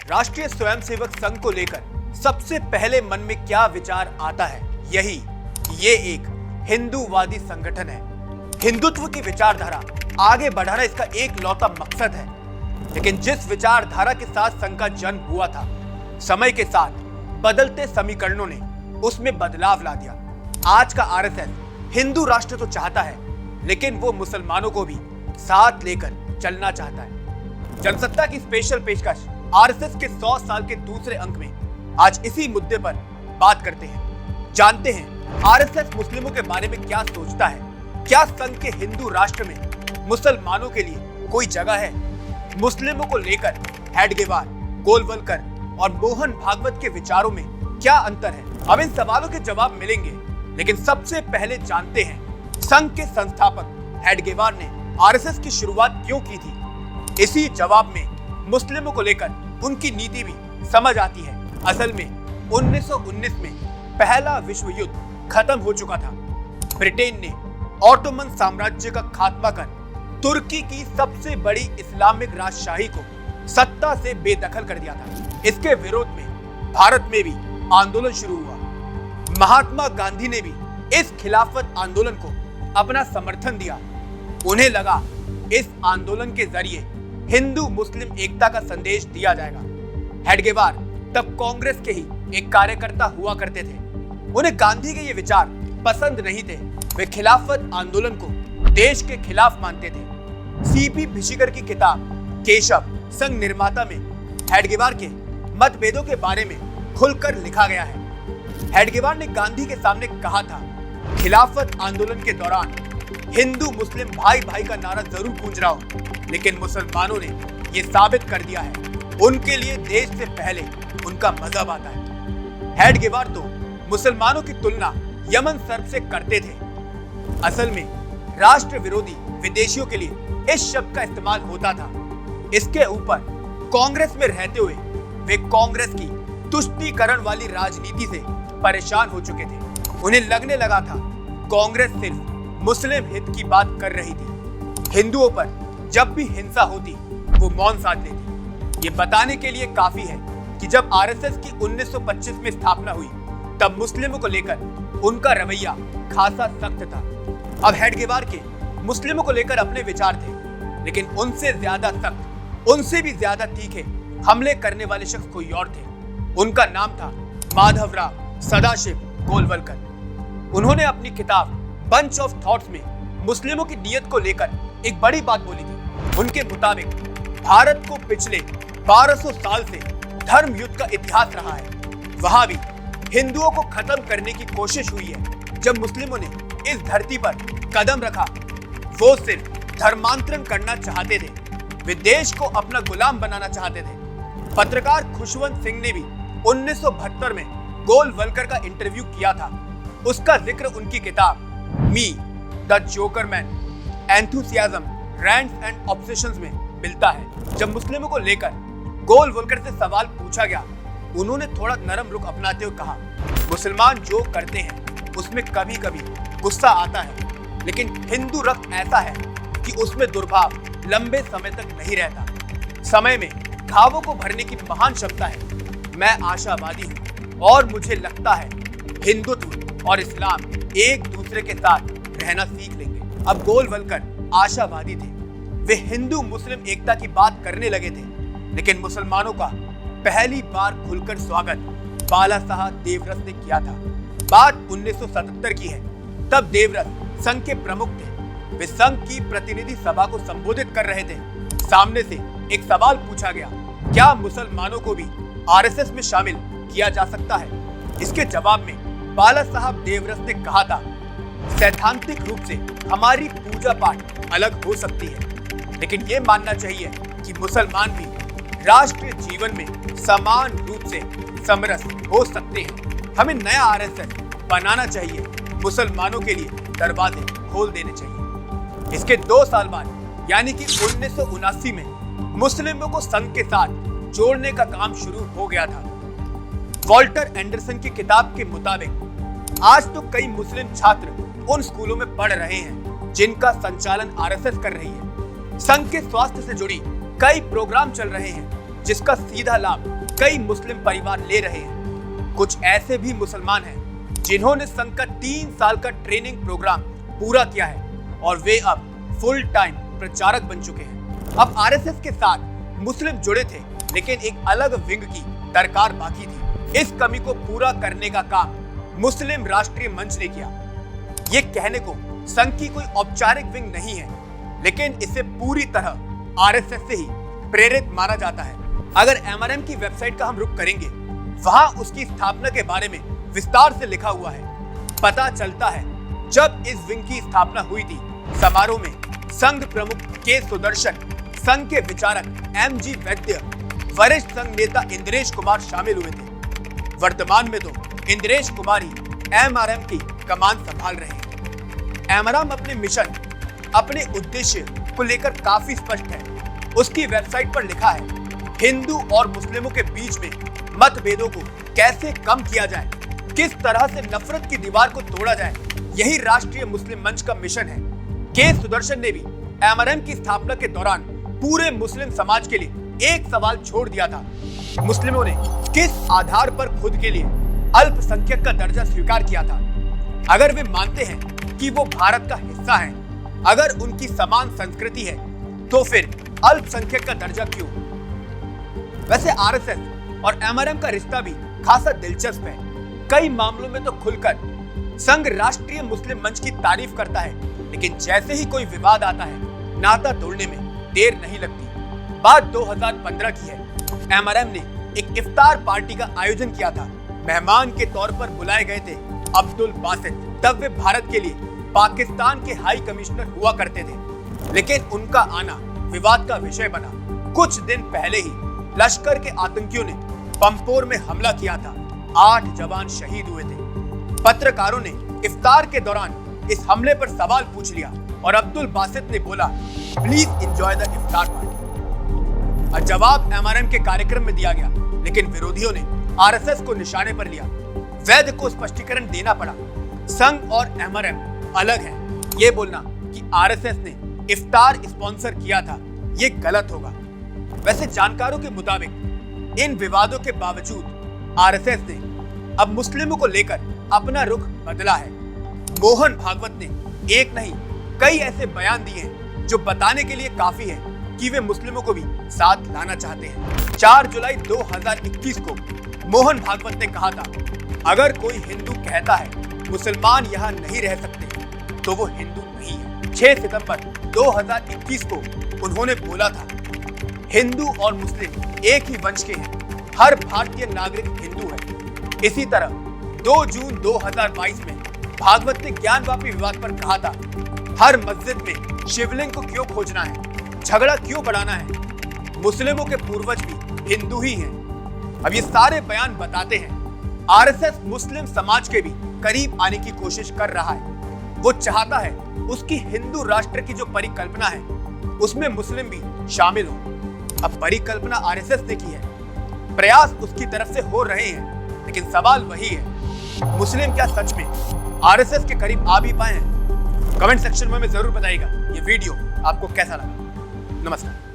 राष्ट्रीय स्वयंसेवक संघ को लेकर सबसे पहले मन में क्या विचार आता है? यही कि ये एक हिंदूवादी संगठन है। हिंदुत्व की विचारधारा आगे बढ़ाना इसका एक लौता मकसद है। लेकिन जिस विचारधारा के साथ संघ का जन्म हुआ था, समय के साथ बदलते समीकरणों ने उसमें बदलाव ला दिया। आज का आरएसएस हिंदू राष्ट्र तो चाहता है, लेकिन वो मुसलमानों को भी साथ लेकर चलना चाहता है। जनसत्ता की स्पेशल पेशकश आरएसएस के 100 साल के दूसरे अंक में आज इसी मुद्दे पर बात करते हैं। जानते हैं आरएसएस मुस्लिमों के बारे में क्या सोचता है। क्या संघ के हिंदू राष्ट्र में मुसलमानों के लिए कोई जगह है? मुस्लिमों को लेकर हेडगेवार, गोलवलकर और मोहन भागवत के विचारों में क्या अंतर है? अब इन सवालों के जवाब मिलेंगे, लेकिन सबसे पहले जानते हैं संघ के संस्थापक हेडगेवार ने आरएसएस की शुरुआत क्यों की थी। इसी जवाब में मुस्लिमों को लेकर उनकी नीति भी समझ आती है। असल में 1919 में पहला विश्व युद्ध खत्म हो चुका था। ब्रिटेन ने ऑटोमन साम्राज्य का खात्मा कर तुर्की की सबसे बड़ी इस्लामिक राजशाही को सत्ता से बेदखल कर दिया था। इसके विरोध में भारत में भी आंदोलन शुरू हुआ। महात्मा गांधी ने भी इस खिलाफत आंदोलन को अपना समर्थन दिया। उन्हें लगा इस आंदोलन के जरिए हिंदू मुस्लिम एकता का संदेश दिया जाएगा। हेडगेवार तब कांग्रेस के ही एक कार्यकर्ता हुआ करते थे। उन्हें गांधी के ये विचार पसंद नहीं थे। वे खिलाफत आंदोलन को देश के खिलाफ मानते थे। सीपी भिशिकर की किताब केशव संघ निर्माता में हेडगेवार के मतभेदों के बारे में खुलकर लिखा गया है। हेडगेवार ने गांधी के सामने कहा था, खिलाफत आंदोलन के दौरान हिंदू मुस्लिम भाई भाई का नारा जरूर गूंज रहा हो, लेकिन मुसलमानों ने ये साबित कर दिया है उनके लिए देश से पहले उनका मजहब आता है। हेडगेवार तो मुसलमानों की तुलना यमन सर्प से करते थे। असल में राष्ट्र विरोधी विदेशियों के लिए इस शब्द का इस्तेमाल होता था। इसके ऊपर कांग्रेस में रहते हुए वे कांग्रेस की तुष्टीकरण वाली राजनीति से परेशान हो चुके थे। उन्हें लगने लगा था कांग्रेस सिर्फ मुस्लिम हित की बात कर रही थी। हिंदुओं पर जब भी हिंसा होती वो मौन साध लेती। ये बताने के लिए काफी है कि जब आरएसएस की 1925 में स्थापना हुई, तब मुस्लिमों को लेकर उनका रवैया खासा सख्त था। अब हेडगेवार के मुस्लिमों को लेकर अपने विचार थे, लेकिन उनसे ज्यादा सख्त, उनसे भी ज्यादा तीखे हमले करने वाले शख्स कोई और थे। उनका नाम था माधवराव सदाशिव गोलवलकर। उन्होंने अपनी किताब बंच ऑफ थॉट्स में मुस्लिमों की नियत को लेकर एक बड़ी बात बोली थी। उनके मुताबिक भारत को पिछले 1200 साल से धर्म युद्ध का इतिहास रहा है। वहां भी हिंदुओं को खत्म करने की कोशिश हुई है। जब मुस्लिमों ने इस धरती पर कदम रखा, वो सिर्फ धर्मांतरण करना चाहते थे। वे देश को अपना गुलाम बनाना चाहते थे। पत्रकार खुशवंत सिंह ने भी 1972 में गोलवलकर का इंटरव्यू किया था। उसका जिक्र उनकी किताब me the joker man enthusiasm rants and obsessions में मिलता है। जब मुस्लिमों को लेकर गोलवलकर से सवाल पूछा गया, उन्होंने थोड़ा नरम रुख अपनाते हुए कहा, मुसलमान जो करते हैं उसमें कभी कभी गुस्सा आता है, लेकिन हिंदू रक्त ऐसा है कि उसमें दुर्भाव लंबे समय तक नहीं रहता। समय में घावों को भरने की महान क्षमता है। मैं आशावादी हूँ और मुझे लगता है हिंदुत्व और इस्लाम एक दूसरे के साथ रहना सीख लेंगे। अब गोलवलकर आशावादी थे। वे हिंदू मुस्लिम एकता की बात करने लगे थे, लेकिन मुसलमानों का पहली बार खुलकर स्वागत बाला साहब देवव्रत ने किया था। बात 1977 की है। तब देवव्रत संघ के प्रमुख थे। वे संघ की प्रतिनिधि सभा को संबोधित कर रहे थे। सामने से एक सवाल पूछा गया, क्या मुसलमानों को भी आरएसएस में शामिल किया जा सकता है? इसके जवाब में बाला साहब देवव्रत ने कहा था, सैद्धांतिक रूप से हमारी पूजा पाठ अलग हो सकती है, लेकिन ये मानना चाहिए कि मुसलमान भी राष्ट्रीय जीवन में समान रूप से समरस हो सकते हैं। हमें नया आरएसएस बनाना चाहिए। मुसलमानों के लिए दरवाजे खोल देने चाहिए। इसके 2 साल बाद यानी कि 1979 में मुस्लिमों को संघ के साथ जोड़ने का काम शुरू हो गया था। वॉल्टर एंडरसन की किताब के मुताबिक आज तो कई मुस्लिम छात्र उन स्कूलों में पढ़ रहे हैं जिनका संचालन आरएसएस कर रही है। संघ के स्वास्थ्य से जुड़ी कई प्रोग्राम चल रहे हैं। जिसका सीधा लाभ कई मुस्लिम परिवार ले रहे हैं। कुछ ऐसे भी मुसलमान हैं जिन्होंने संघ का 3 साल का ट्रेनिंग प्रोग्राम पूरा किया है और वे अब फुल टाइम प्रचारक बन चुके हैं। अब आरएसएस के साथ मुस्लिम जुड़े थे, लेकिन एक अलग विंग की दरकार बाकी थी। इस कमी को पूरा करने का काम मुस्लिम राष्ट्रीय मंच ने किया। ये कहने को संघ की कोई औपचारिक विंग नहीं है, लेकिन इसे पूरी तरह आरएसएस से ही प्रेरित माना जाता है। अगर एमआरएम की वेबसाइट का हम रुख करेंगे, वहां उसकी स्थापना के बारे में विस्तार से लिखा हुआ है। पता चलता है जब इस विंग की स्थापना हुई थी, समारोह में संघ प्रमुख के सुदर्शन, संघ के विचारक एमजी वैद्य, वरिष्ठ संघ नेता इंद्रेश कुमार शामिल हुए थे। वर्तमान में तो इंद्रेश कुमार ही एमआरएम की कमान संभाल रहे हैं। एमआरएम अपने मिशन, अपने उद्देश्य को लेकर काफी स्पष्ट है। उसकी वेबसाइट पर लिखा है, हिंदू और मुस्लिमों के बीच में मतभेदों को कैसे कम किया जाए, किस तरह से नफरत की दीवार को तोड़ा जाए, यही राष्ट्रीय मुस्लिम मंच का मिशन है। के सुदर्शन ने भी एमआरएम की स्थापना के दौरान पूरे मुस्लिम समाज के लिए एक सवाल छोड़ दिया था। मुस्लिमों ने किस आधार पर खुद के लिए अल्पसंख्यक का दर्जा स्वीकार किया था? अगर वे मानते हैं कि वो भारत का हिस्सा हैं, अगर उनकी समान संस्कृति है, तो फिर अल्पसंख्यक का दर्जा क्यों? वैसे आरएसएस और एमआरएम का रिश्ता भी खासा दिलचस्प है। कई मामलों में तो खुलकर संघ राष्ट्रीय मुस्लिम मंच की तारीफ करता है, लेकिन जैसे ही कोई विवाद आता है, नाता तोड़ने में देर नहीं लगती। बात 2015 की है। एमआरएम ने एक इफ्तार पार्टी का आयोजन किया था। मेहमान के तौर पर बुलाए गए थे अब्दुल बासित। तब वे भारत के लिए पाकिस्तान के हाई कमिश्नर हुआ करते थे, लेकिन उनका आना विवाद का विषय बना। कुछ दिन पहले ही लश्कर के आतंकियों ने पंपोर में हमला किया था। 8 जवान शहीद हुए थे। पत्रकारों ने इफ्तार के दौरान इस हमले पर सवाल पूछ लिया और अब्दुल बासित ने बोला, please enjoy the iftar party. और जवाब एमआरएम के कार्यक्रम में दिया गया, लेकिन विरोधियों ने आरएसएस को निशाने पर लिया। वैद्य को स्पष्टीकरण देना पड़ा। संघ और एमआरएम अलग है। ये बोलना कि आरएसएस ने इफ्तार स्पॉन्सर किया था, ये गलत होगा। वैसे जानकारों के मुताबिक इन विवादों के बावजूद आरएसएस ने अब मुस्लिमों को लेकर अपना रुख बदला है। मोहन भागवत ने एक नहीं कई ऐसे बयान दिए हैं जो बताने के लिए काफी है कि वे मुस्लिमों को भी साथ लाना चाहते हैं। 4 जुलाई 2021 को मोहन भागवत ने कहा था, अगर कोई हिंदू कहता है मुसलमान यहाँ नहीं रह सकते, तो वो हिंदू नहीं है। 6 सितंबर 2021 को उन्होंने बोला था, हिंदू और मुस्लिम एक ही वंश के हैं, हर भारतीय नागरिक हिंदू है। इसी तरह 2 जून 2022 में भागवत ने ज्ञानवापी विवाद पर कहा था, हर मस्जिद में शिवलिंग को क्यों खोजना है, झगड़ा क्यों बढ़ाना है, मुस्लिमों के पूर्वज भी हिंदू ही हैं। अब ये सारे बयान बताते हैं आरएसएस मुस्लिम समाज के भी करीब आने की कोशिश कर रहा है। वो चाहता है उसकी हिंदू राष्ट्र की जो परिकल्पना है, उसमें मुस्लिम भी शामिल हो। अब परिकल्पना आरएसएस ने की है, प्रयास उसकी तरफ से हो रहे हैं, लेकिन सवाल वही है, मुस्लिम क्या सच में आरएसएस के करीब आ भी पाए हैं? कमेंट सेक्शन में जरूर बताइएगा ये वीडियो आपको कैसा लगा। नमस्कार।